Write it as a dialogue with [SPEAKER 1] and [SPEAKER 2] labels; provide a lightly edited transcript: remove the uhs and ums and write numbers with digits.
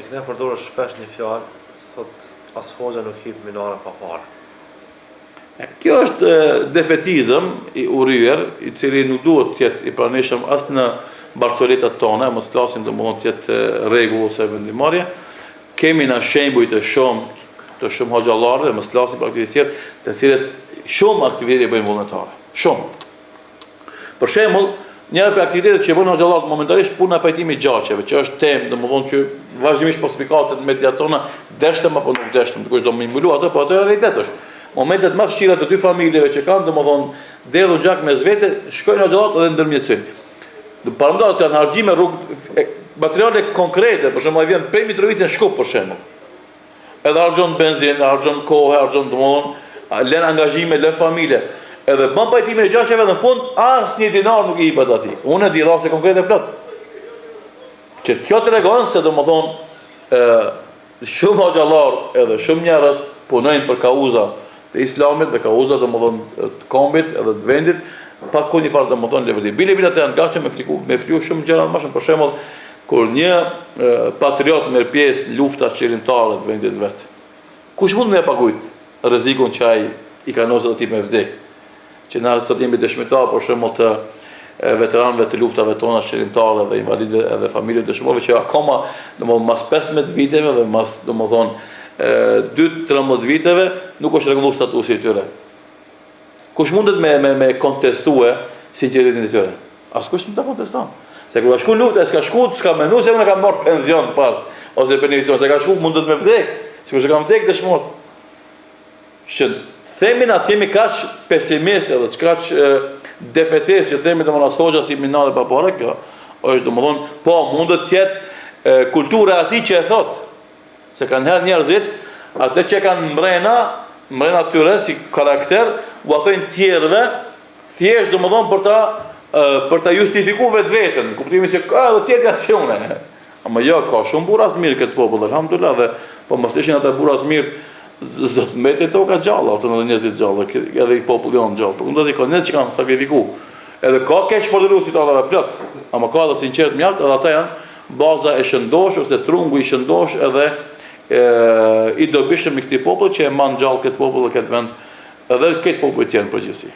[SPEAKER 1] Të këne përdorë shpesh një fjalë, thot as hoxha nuk hip minare pa parë.
[SPEAKER 2] Kjo është defetizëm i urryer, i cili nuk duhet të jetë i pranishëm as në barcoletat tona, mos flasim domosdoshmë të jetë rregull ose vendimarrje. Kemi na shembuj të shumë hoxhallarëve, mos flasim për aktivitetet të cilët shumë aktivitete bëjnë vullnetare. Shumë. Për shembull, njëra prej aktivitetet që bëjnë hoxhallarët momentarisht puna e pajtimit gjaçeve, që është temë domosdoshmë që vazhdimisht falsifikatet media tona deshtëm apo nuk deshtëm, dikush do më mbulu atë, po atë realitet është. Momentet më të vështira të dy familjeve që kanë domosdoshmë derdhur gjak mes vete, shkojnë hoxhallarët dhe ndërmjetësojnë. Paramendojnë të harxime rrugë materiale konkrete, për shembull ai vjen prej Mitrovicës në Shkup për shembull. Edhe harxhon benzinë, harxhon kohë, harxhon domosdoshmë, lën angazhime, lën familje. Edhe bën pajtime e gjasheve dhe në fund asnjë dinar nuk i jepet atij. Unë di raste konkrete plot. Që kjo tregon se domosdoshmë shumë hoxhallar edhe shumë njerëz punojnë për kauza të islamit dhe kauza domosdoshmë të kombit edhe të vendit, pa ku një farë domosdoshmë leveli. Bilet janë gatshëm me fliu shumë gjëra më shumë. Për shembull, kur një patriot merr pjesë lufta qeveritare të vendit vet, kush mund me paguajt rrezikun që ai i ka nosur atij me vdek? Që na sot jemi dëshmitar për shembull të veteranëve të luftave tona qeveritare dhe invalidëve edhe familjet e dëshmorëve që akoma domosdoshmë mas 15 viteve dhe mas domosdoshmë 2-13 viteve nuk është rregulluar statusi i tyre. Kush mundet me kontestue sinqeritetin e tyre? Askush nuk ta konteston. Se kur ka shku lufta, s'ka shku, s'ka menuar se unë kam marrë pension pas ose pension, se ka shku mundet me vdek, sikur se kam vdek dëshmorët. Që themin atë jemi kaq pesimistë edhe kaq defetistë që themi domosdoshmë hoxha si minare pa parë, kjo është domosdoshmë po mundet të jetë kultura e atij që e thotë. Se kanë herë njerëzit, atë që kanë mbrena tyre si karakter, u thojnë tjerëve, thjesht domosdoshmë për ta justifikuar vetveten, kuptimin se ka edhe tjerë janë unë. Ama jo, ka shumë burra të mirë këtë popull, alhamdulillah, dhe po mos ishin ata burra të mirë, do të mbetë toka gjallë, ato në njerëzit gjallë, edhe i populli janë gjallë. Por do të thonë njerëz që kanë sakrifikuar. Edhe ka keq portëruesit ata plot, ama ka edhe sinqert mjaft, edhe ata janë baza e shëndosh ose trungu i shëndosh edhe i dobishëm i këtij populli që e mban gjallë këtë popull dhe këtë vend edhe këtë popull tjerë në përgjithësi.